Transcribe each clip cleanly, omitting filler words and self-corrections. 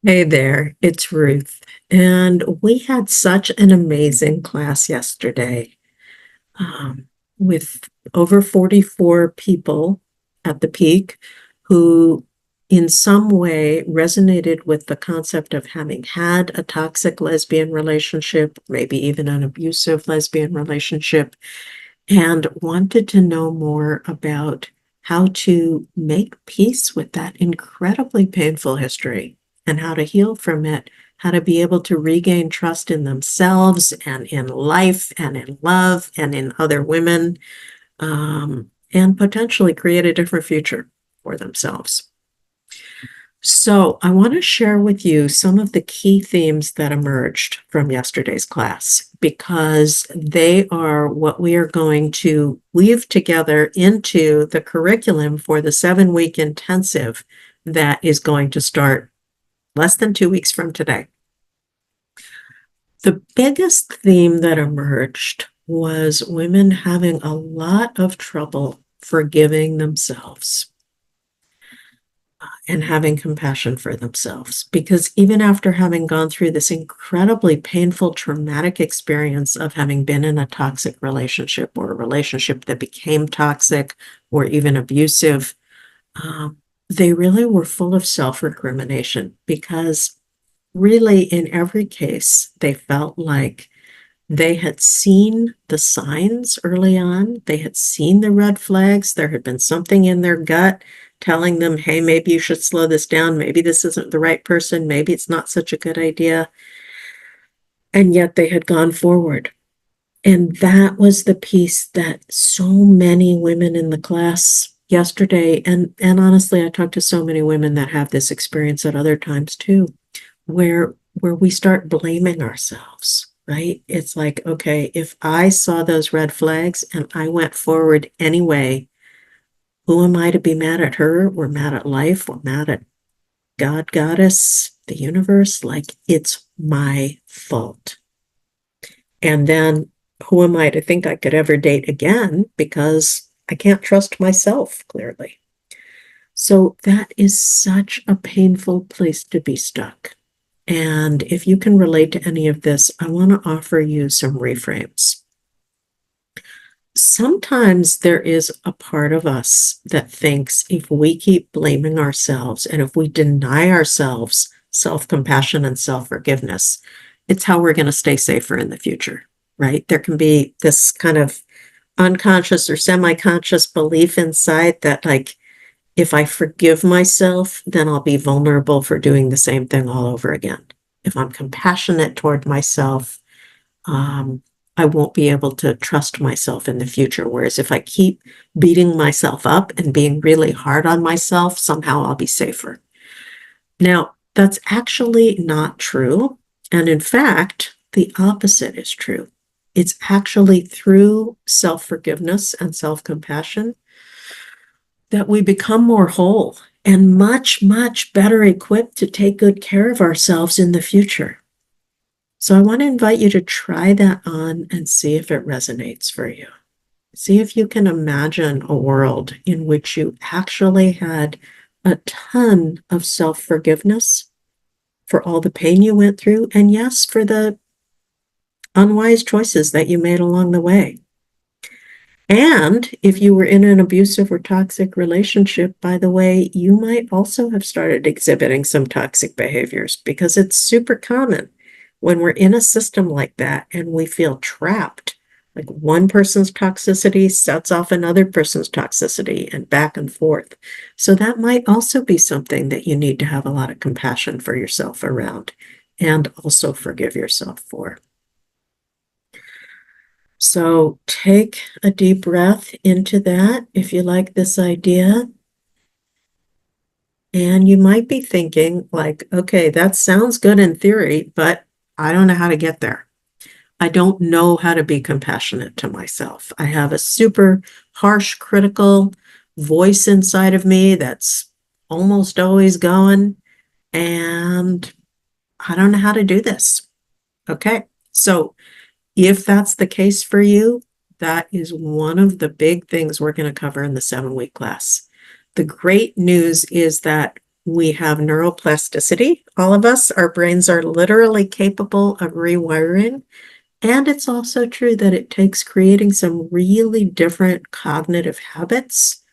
Hey there, it's Ruth. And we had such an amazing class yesterday with over 44 people at the peak who, in some way, resonated with the concept of having had a toxic lesbian relationship, maybe even an abusive lesbian relationship, and wanted to know more about how to make peace with that incredibly painful history and how to heal from it, how to be able to regain trust in themselves and in life and in love and in other women, and potentially create a different future for themselves. So, I want to share with you some of the key themes that emerged from yesterday's class because they are what we are going to weave together into the curriculum for the 7-week intensive that is going to start less than 2 weeks from today. The biggest theme that emerged was women having a lot of trouble forgiving themselves and having compassion for themselves. Because even after having gone through this incredibly painful, traumatic experience of having been in a toxic relationship or a relationship that became toxic or even abusive, they really were full of self-recrimination because really in every case, they felt like they had seen the signs early on. They had seen the red flags. There had been something in their gut telling them, hey, maybe you should slow this down. Maybe this isn't the right person. Maybe it's not such a good idea. And yet they had gone forward. And that was the piece that so many women in the class yesterday, and honestly, I talked to so many women that have this experience at other times too, where we start blaming ourselves, right? It's like, okay, if I saw those red flags and I went forward anyway, who am I to be mad at her or mad at life or mad at God, goddess, the universe? Like, it's my fault. And then who am I to think I could ever date again because I can't trust myself, clearly. So that is such a painful place to be stuck. And if you can relate to any of this, I want to offer you some reframes. Sometimes there is a part of us that thinks if we keep blaming ourselves and if we deny ourselves self-compassion and self-forgiveness, it's how we're going to stay safer in the future, right? There can be this kind of unconscious or semi-conscious belief inside that, like, if I forgive myself, then I'll be vulnerable for doing the same thing all over again. If I'm compassionate toward myself, I won't be able to trust myself in the future. Whereas if I keep beating myself up and being really hard on myself, somehow I'll be safer. Now, that's actually not true. And in fact, the opposite is true. It's actually through self-forgiveness and self-compassion that we become more whole and much, much better equipped to take good care of ourselves in the future. So I want to invite you to try that on and see if it resonates for you. See if you can imagine a world in which you actually had a ton of self-forgiveness for all the pain you went through, and yes, for the unwise choices that you made along the way. And if you were in an abusive or toxic relationship, by the way, you might also have started exhibiting some toxic behaviors because it's super common when we're in a system like that and we feel trapped. Like one person's toxicity sets off another person's toxicity and back and forth. So that might also be something that you need to have a lot of compassion for yourself around and also forgive yourself for. So take a deep breath into that if you like this idea. And you might be thinking, like, okay, that sounds good in theory, but I don't know how to get there. I don't know how to be compassionate to myself. I have a super harsh, critical voice inside of me that's almost always going, and I don't know how to do this. Okay, so if that's the case for you, that is one of the big things we're going to cover in the 7-week class. The great news is that We have neuroplasticity. All of us, our brains are literally capable of rewiring. And it's also true that it takes creating some really different cognitive habits,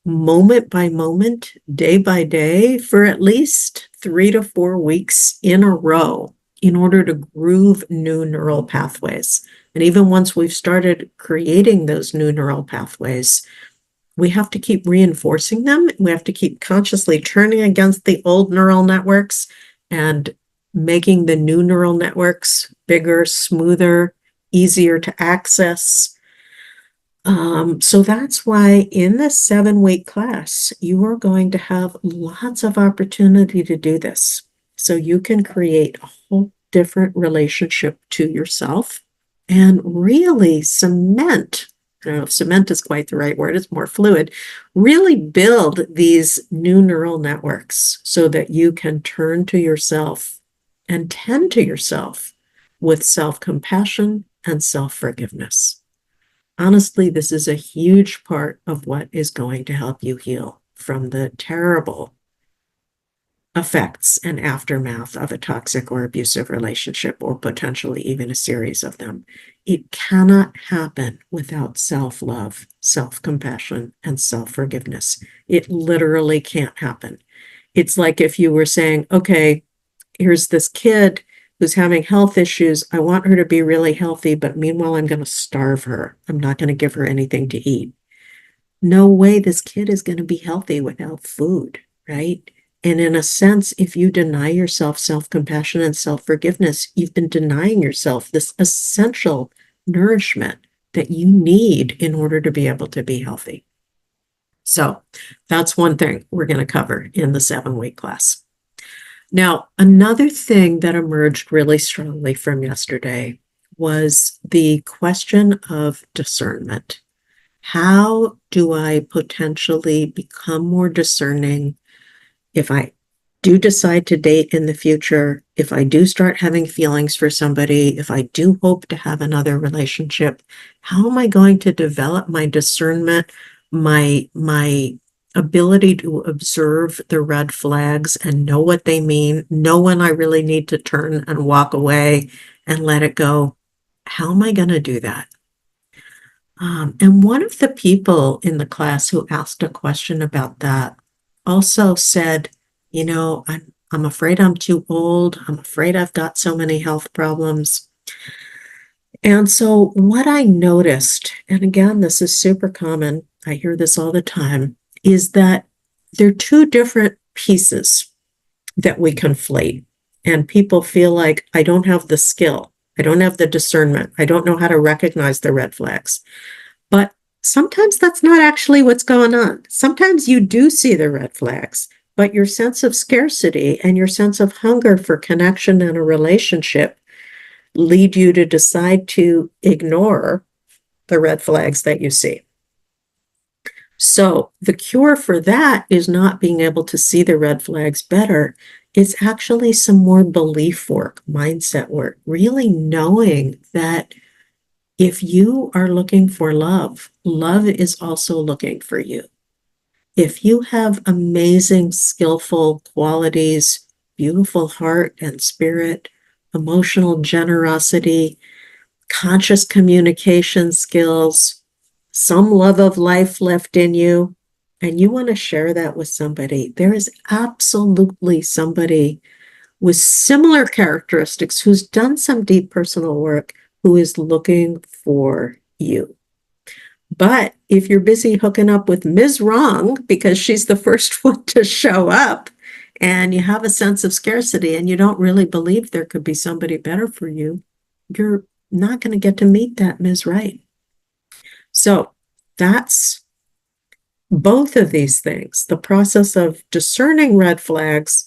moment by moment, day by day, for at least 3 to 4 weeks in a row in order to groove new neural pathways. And even once we've started creating those new neural pathways, we have to keep reinforcing them. We have to keep consciously turning against the old neural networks and making the new neural networks bigger, smoother, easier to access. So that's why in this 7-week class, you are going to have lots of opportunity to do this. So you can create a whole different relationship to yourself and really cement, I don't know if cement is quite the right word, it's more fluid, really build these new neural networks so that you can turn to yourself and tend to yourself with self-compassion and self-forgiveness. Honestly, this is a huge part of what is going to help you heal from the terrible effects and aftermath of a toxic or abusive relationship, or potentially even a series of them. It cannot happen without self-love, self-compassion, and self-forgiveness. It literally can't happen. It's like if you were saying, okay, here's this kid who's having health issues. I want her to be really healthy, but meanwhile, I'm going to starve her. I'm not going to give her anything to eat. No way this kid is going to be healthy without food, right? And in a sense, if you deny yourself self-compassion and self-forgiveness, you've been denying yourself this essential nourishment that you need in order to be able to be healthy. So that's one thing we're going to cover in the 7-week class. Now, another thing that emerged really strongly from yesterday was the question of discernment. How do I potentially become more discerning if I do decide to date in the future, if I do start having feelings for somebody, if I do hope to have another relationship? How am I going to develop my discernment, my ability to observe the red flags and know what they mean, know when I really need to turn and walk away and let it go? How am I going to do that? And one of the people in the class who asked a question about that also said, I'm afraid I'm too old. I'm afraid I've got so many health problems. And so what I noticed, and again, this is super common, I hear this all the time, is that there are two different pieces that we conflate. And people feel like, I don't have the skill. I don't have the discernment. I don't know how to recognize the red flags. But sometimes that's not actually what's going on. Sometimes you do see the red flags, but your sense of scarcity and your sense of hunger for connection and a relationship lead you to decide to ignore the red flags that you see. So the cure for that is not being able to see the red flags better. It's actually some more belief work, mindset work, really knowing that if you are looking for love, love is also looking for you. If you have amazing, skillful qualities, beautiful heart and spirit, emotional generosity, conscious communication skills, some love of life left in you, and you want to share that with somebody, there is absolutely somebody with similar characteristics who's done some deep personal work who is looking for you. But if you're busy hooking up with Ms. Wrong because she's the first one to show up, and you have a sense of scarcity and you don't really believe there could be somebody better for you, you're not going to get to meet that Ms. Right. So that's both of these things, the process of discerning red flags,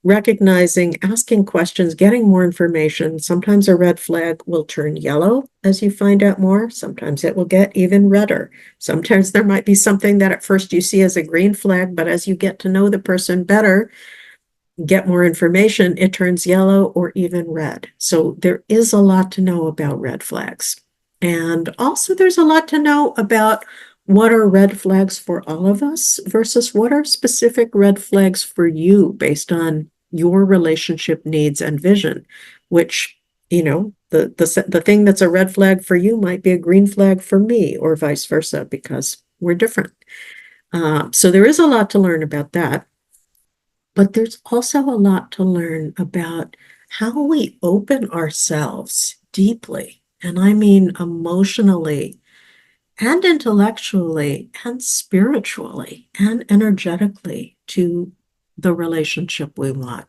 recognizing, asking questions, getting more information. Sometimes a red flag will turn yellow as you find out more. Sometimes it will get even redder. Sometimes there might be something that at first you see as a green flag, but as you get to know the person better, get more information, it turns yellow or even red. So there is a lot to know about red flags. And also there's a lot to know about what are red flags for all of us versus what are specific red flags for you based on your relationship needs and vision, which, the thing that's a red flag for you might be a green flag for me, or vice versa, because we're different. So there is a lot to learn about that, but there's also a lot to learn about how we open ourselves deeply, and I mean emotionally and intellectually and spiritually and energetically, to the relationship we want.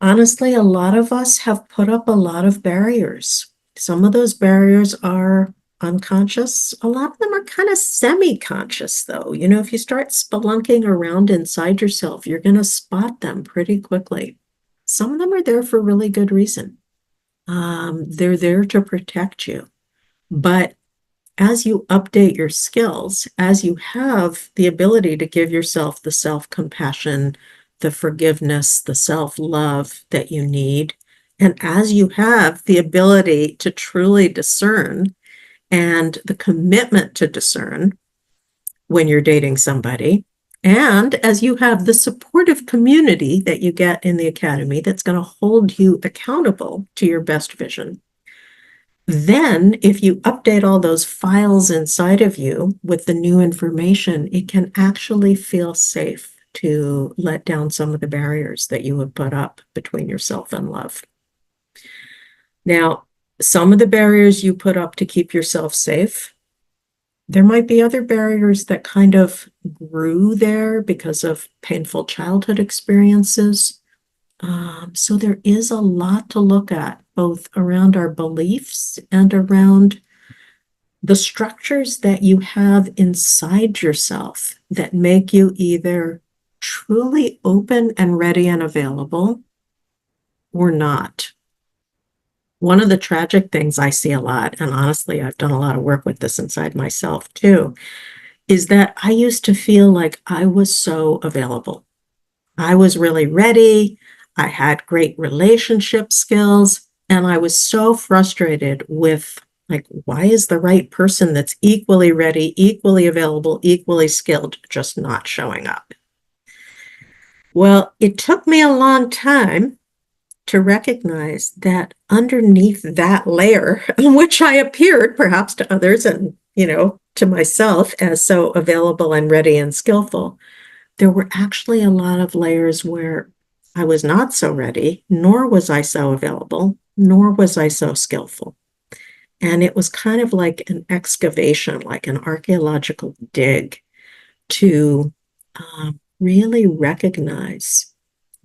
Honestly, a lot of us have put up a lot of barriers. Some of those barriers are unconscious. A lot of them are kind of semi-conscious, though. If you start spelunking around inside yourself, you're going to spot them pretty quickly. Some of them are there for really good reason. They're there to protect you. But as you update your skills, as you have the ability to give yourself the self-compassion, the forgiveness, the self-love that you need, and as you have the ability to truly discern and the commitment to discern when you're dating somebody, and as you have the supportive community that you get in the academy that's going to hold you accountable to your best vision, then, if you update all those files inside of you with the new information, it can actually feel safe to let down some of the barriers that you have put up between yourself and love. Now, some of the barriers you put up to keep yourself safe, there might be other barriers that kind of grew there because of painful childhood experiences. So there is a lot to look at, both around our beliefs and around the structures that you have inside yourself that make you either truly open and ready and available or not. One of the tragic things I see a lot, and honestly, I've done a lot of work with this inside myself too, is that I used to feel like I was so available. I was really ready. I had great relationship skills, and I was so frustrated with, like, why is the right person that's equally ready, equally available, equally skilled just not showing up? Well, it took me a long time to recognize that underneath that layer, in which I appeared perhaps to others and, to myself as so available and ready and skillful, there were actually a lot of layers where I was not so ready, nor was I so available, nor was I so skillful. And it was kind of like an excavation, like an archaeological dig, to really recognize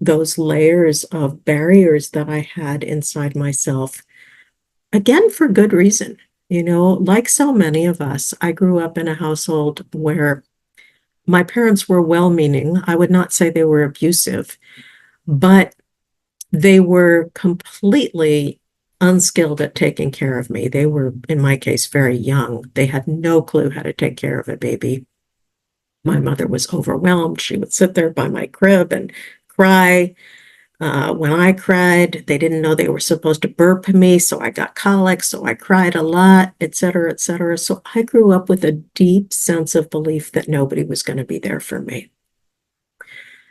those layers of barriers that I had inside myself, again, for good reason. Like so many of us, I grew up in a household where my parents were well-meaning. I would not say they were abusive, but they were completely unskilled at taking care of me. They were, in my case, very young. They had no clue how to take care of a baby. My mother was overwhelmed. She would sit there by my crib and cry. When I cried, they didn't know they were supposed to burp me, so I got colic, so I cried a lot, et cetera, et cetera. So I grew up with a deep sense of belief that nobody was going to be there for me.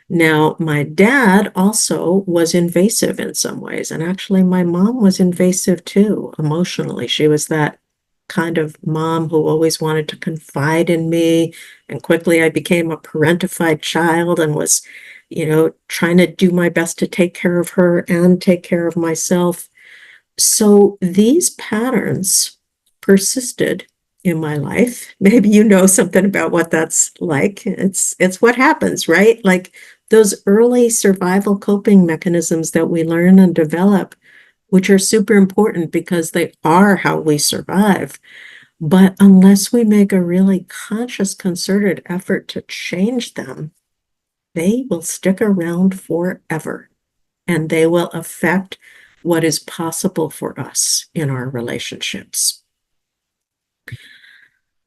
Now, my dad also was invasive in some ways, and actually my mom was invasive too, emotionally. She was that kind of mom who always wanted to confide in me, and quickly I became a parentified child and was, trying to do my best to take care of her and take care of myself. So these patterns persisted in my life. Maybe you know something about what that's like. It's what happens, right? Like those early survival coping mechanisms that we learn and develop, which are super important because they are how we survive. But unless we make a really conscious, concerted effort to change them, they will stick around forever, and they will affect what is possible for us in our relationships.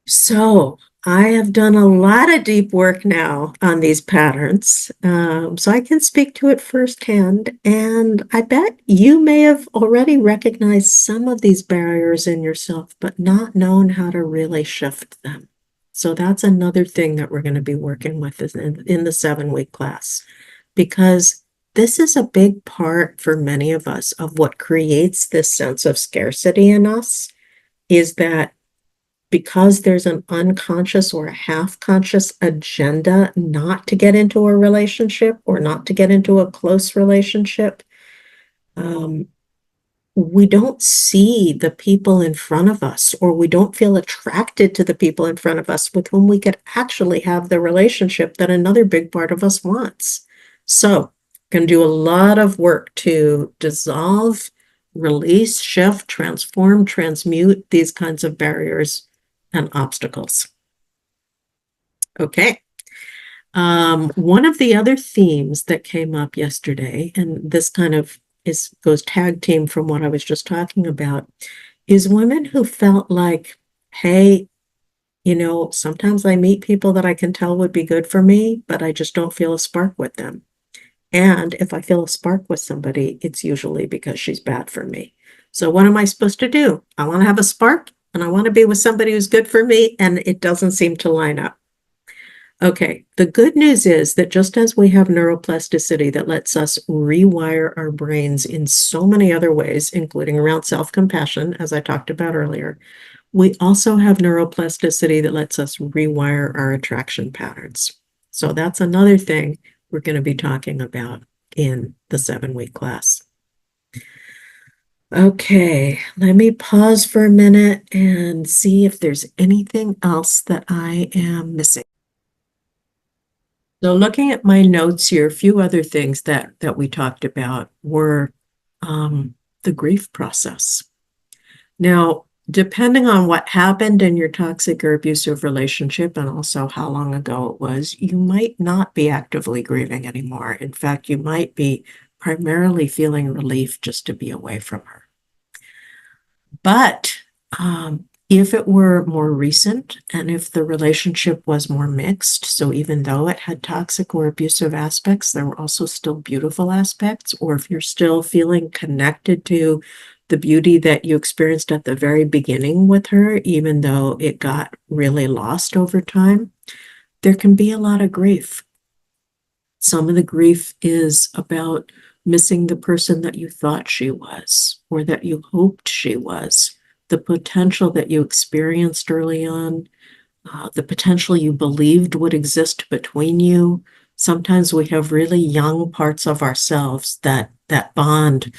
So I have done a lot of deep work now on these patterns, so I can speak to it firsthand. And I bet you may have already recognized some of these barriers in yourself, but not known how to really shift them. So that's another thing that we're going to be working with in the 7-week class, because this is a big part for many of us of what creates this sense of scarcity in us, is that because there's an unconscious or a half conscious agenda not to get into a relationship or not to get into a close relationship, um, we don't see the people in front of us, or we don't feel attracted to the people in front of us with whom we could actually have the relationship that another big part of us wants. So, can do a lot of work to dissolve, release, shift, transform, transmute these kinds of barriers and obstacles. Okay. One of the other themes that came up yesterday, and this kind of goes tag team from what I was just talking about, is women who felt like, hey, sometimes I meet people that I can tell would be good for me, but I just don't feel a spark with them. And if I feel a spark with somebody, it's usually because she's bad for me. So what am I supposed to do? I want to have a spark and I want to be with somebody who's good for me, and it doesn't seem to line up. Okay, the good news is that just as we have neuroplasticity that lets us rewire our brains in so many other ways, including around self-compassion, as I talked about earlier, we also have neuroplasticity that lets us rewire our attraction patterns. So that's another thing we're going to be talking about in the 7-week class. Okay, let me pause for a minute and see if there's anything else that I am missing. So looking at my notes here, a few other things that we talked about were the grief process. Now, depending on what happened in your toxic or abusive relationship and also how long ago it was, you might not be actively grieving anymore. In fact, you might be primarily feeling relief just to be away from her. But if it were more recent and if the relationship was more mixed, so even though it had toxic or abusive aspects, there were also still beautiful aspects, or if you're still feeling connected to the beauty that you experienced at the very beginning with her, even though it got really lost over time, there can be a lot of grief. Some of the grief is about missing the person that you thought she was or that you hoped she was, the potential that you experienced early on, the potential you believed would exist between you. Sometimes we have really young parts of ourselves that bond.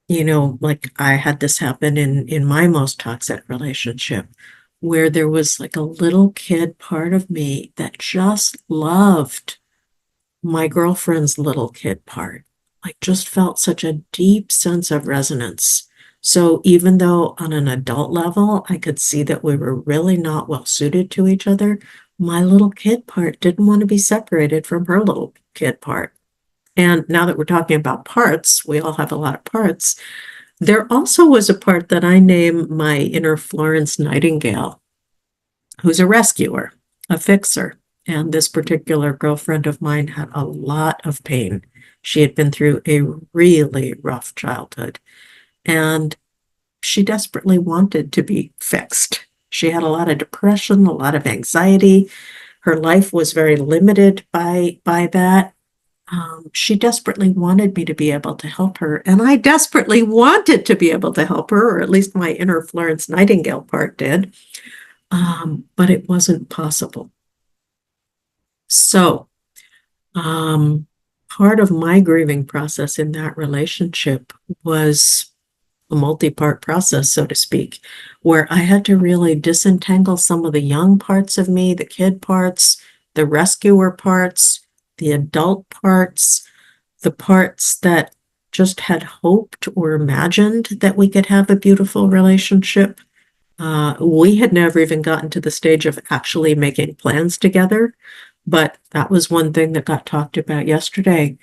Like I had this happen in my most toxic relationship, where there was like a little kid part of me that just loved my girlfriend's little kid part. Like just felt such a deep sense of resonance. So even though on an adult level, I could see that we were really not well suited to each other, my little kid part didn't want to be separated from her little kid part. And now that we're talking about parts, we all have a lot of parts. There also was a part that I name my inner Florence Nightingale, who's a rescuer, a fixer. And this particular girlfriend of mine had a lot of pain. She had been through a really rough childhood, and she desperately wanted to be fixed. She had a lot of depression, a lot of anxiety. Her life was very limited by that. She desperately wanted me to be able to help her, and I desperately wanted to be able to help her, or at least my inner Florence Nightingale part did, but it wasn't possible. So, part of my grieving process in that relationship was a multi-part process, so to speak, where I had to really disentangle some of the young parts of me, the kid parts, the rescuer parts, the adult parts, the parts that just had hoped or imagined that we could have a beautiful relationship. We had never even gotten to the stage of actually making plans together, but that was one thing that got talked about yesterday.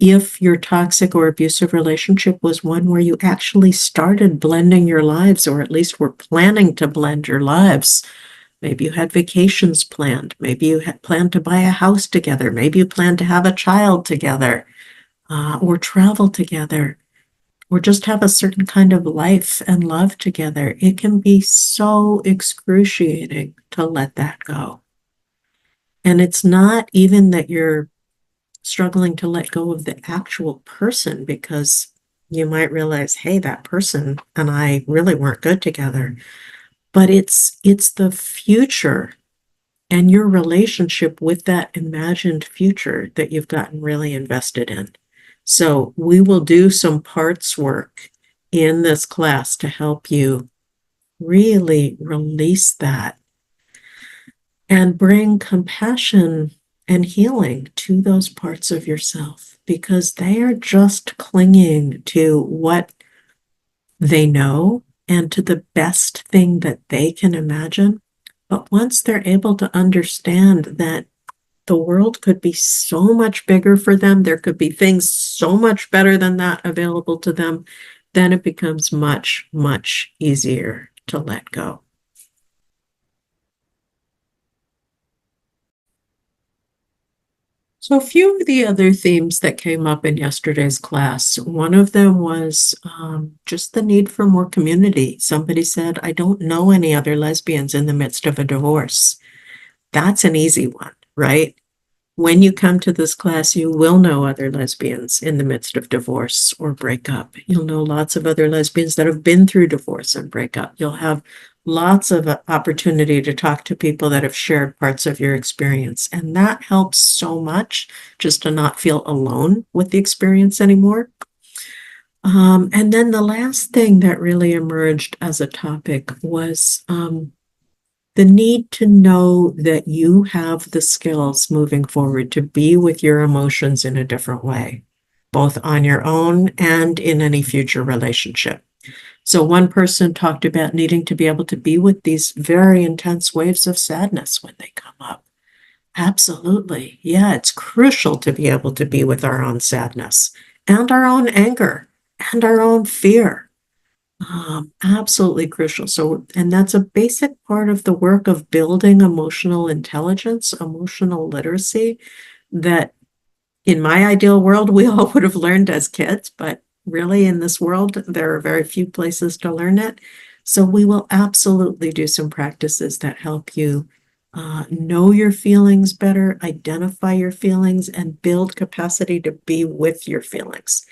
If your toxic or abusive relationship was one where you actually started blending your lives, or at least were planning to blend your lives, maybe you had vacations planned, maybe you had planned to buy a house together, maybe you planned to have a child together, or travel together. or just have a certain kind of life and love together, it can be so excruciating to let that go. And it's not even that you're struggling to let go of the actual person, because you might realize, hey, that person and I really weren't good together. But it's the future and your relationship with that imagined future that you've gotten really invested in. So we will do some parts work in this class to help you really release that and bring compassion and healing to those parts of yourself, because they are just clinging to what they know and to the best thing that they can imagine. But once they're able to understand that the world could be so much bigger for them, there could be things so much better than that available to them, then it becomes much, much easier to let go. So, a few of the other themes that came up in yesterday's class, one of them was just the need for more community. Somebody said, I don't know any other lesbians in the midst of a divorce. That's an easy one, right? When you come to this class, you will know other lesbians in the midst of divorce or breakup. You'll know lots of other lesbians that have been through divorce and breakup. You'll have lots of opportunity to talk to people that have shared parts of your experience. And that helps so much, just to not feel alone with the experience anymore. And then the last thing that really emerged as a topic was the need to know that you have the skills moving forward to be with your emotions in a different way, both on your own and in any future relationship. So one person talked about needing to be able to be with these very intense waves of sadness when they come up. Absolutely. Yeah, it's crucial to be able to be with our own sadness and our own anger and our own fear. Absolutely crucial. So, and that's a basic part of the work of building emotional intelligence, emotional literacy, that in my ideal world, we all would have learned as kids, but really in this world, there are very few places to learn it. So we will absolutely do some practices that help you know your feelings better, identify your feelings, and build capacity to be with your feelings.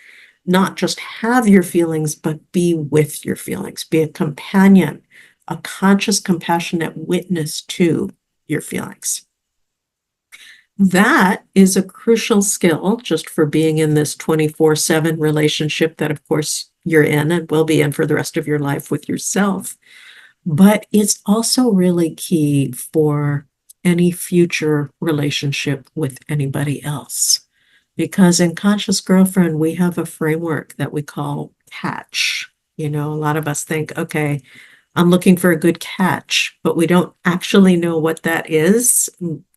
Not just have your feelings, but be with your feelings. Be a companion, a conscious, compassionate witness to your feelings. That is a crucial skill just for being in this 24/7 relationship that, of course, you're in and will be in for the rest of your life with yourself. But it's also really key for any future relationship with anybody else. Because in Conscious Girlfriend, we have a framework that we call catch. You know, a lot of us think, okay, I'm looking for a good catch, but we don't actually know what that is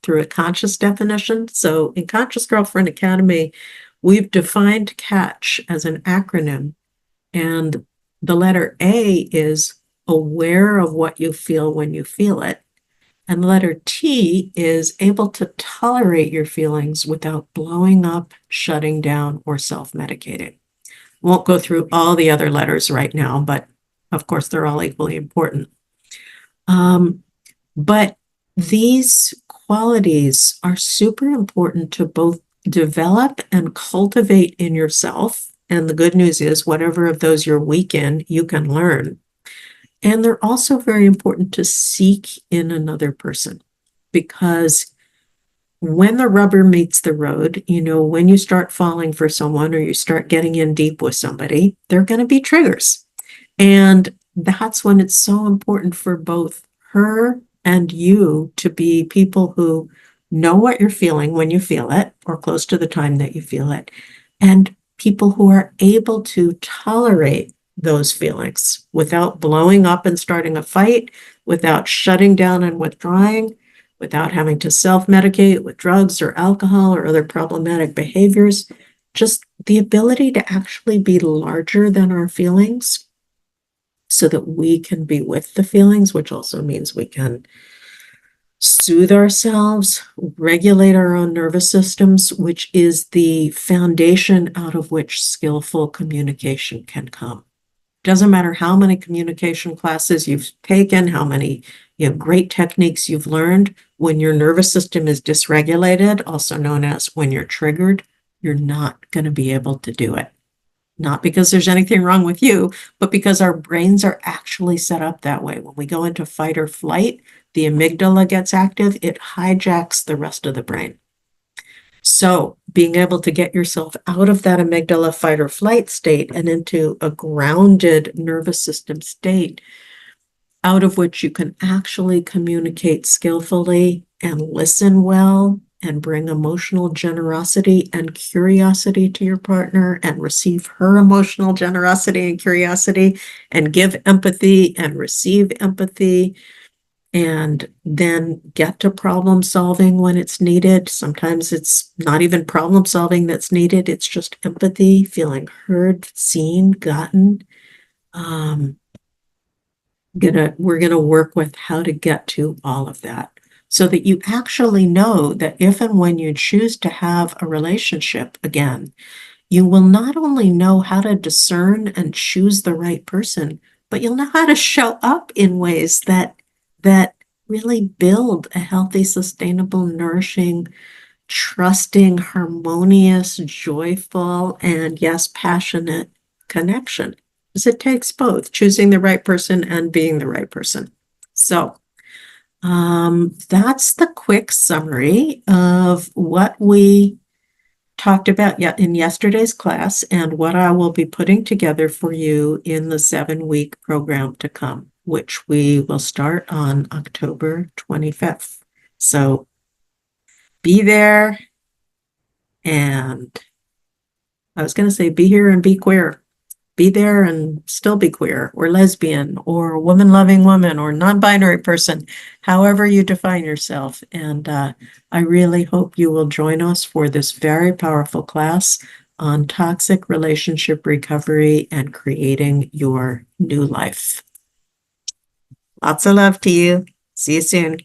through a conscious definition. So in Conscious Girlfriend Academy, we've defined catch as an acronym, and the letter A is aware of what you feel when you feel it. And letter T is able to tolerate your feelings without blowing up, shutting down, or self-medicating. Won't go through all the other letters right now, but of course, they're all equally important. But these qualities are super important to both develop and cultivate in yourself. And the good news is, whatever of those you're weak in, you can learn. And they're also very important to seek in another person, because when the rubber meets the road, you know, when you start falling for someone or you start getting in deep with somebody, there are going to be triggers. And that's when it's so important for both her and you to be people who know what you're feeling when you feel it, or close to the time that you feel it, and people who are able to tolerate those feelings without blowing up and starting a fight, without shutting down and withdrawing, without having to self-medicate with drugs or alcohol or other problematic behaviors. Just the ability to actually be larger than our feelings so that we can be with the feelings, which also means we can soothe ourselves, regulate our own nervous systems, which is the foundation out of which skillful communication can come. Doesn't matter how many communication classes you've taken, how many great techniques you've learned, when your nervous system is dysregulated, also known as when you're triggered, you're not going to be able to do it. Not because there's anything wrong with you, but because our brains are actually set up that way. When we go into fight or flight, the amygdala gets active, it hijacks the rest of the brain. So being able to get yourself out of that amygdala fight or flight state and into a grounded nervous system state, out of which you can actually communicate skillfully and listen well and bring emotional generosity and curiosity to your partner and receive her emotional generosity and curiosity and give empathy and receive empathy and then get to problem solving when it's needed. Sometimes it's not even problem solving that's needed. It's just empathy, feeling heard, seen, gotten. We're gonna work with how to get to all of that so that you actually know that if and when you choose to have a relationship again, you will not only know how to discern and choose the right person, but you'll know how to show up in ways that really build a healthy, sustainable, nourishing, trusting, harmonious, joyful, and yes, passionate connection. Because it takes both choosing the right person and being the right person. So that's the quick summary of what we talked about in yesterday's class and what I will be putting together for you in the 7-week program to come, which we will start on October 25th. So be there, and I was going to say be here and be queer. Be there and still be queer or lesbian or woman-loving woman or non-binary person, however you define yourself. And I really hope you will join us for this very powerful class on toxic relationship recovery and creating your new life. Lots of love to you. See you soon.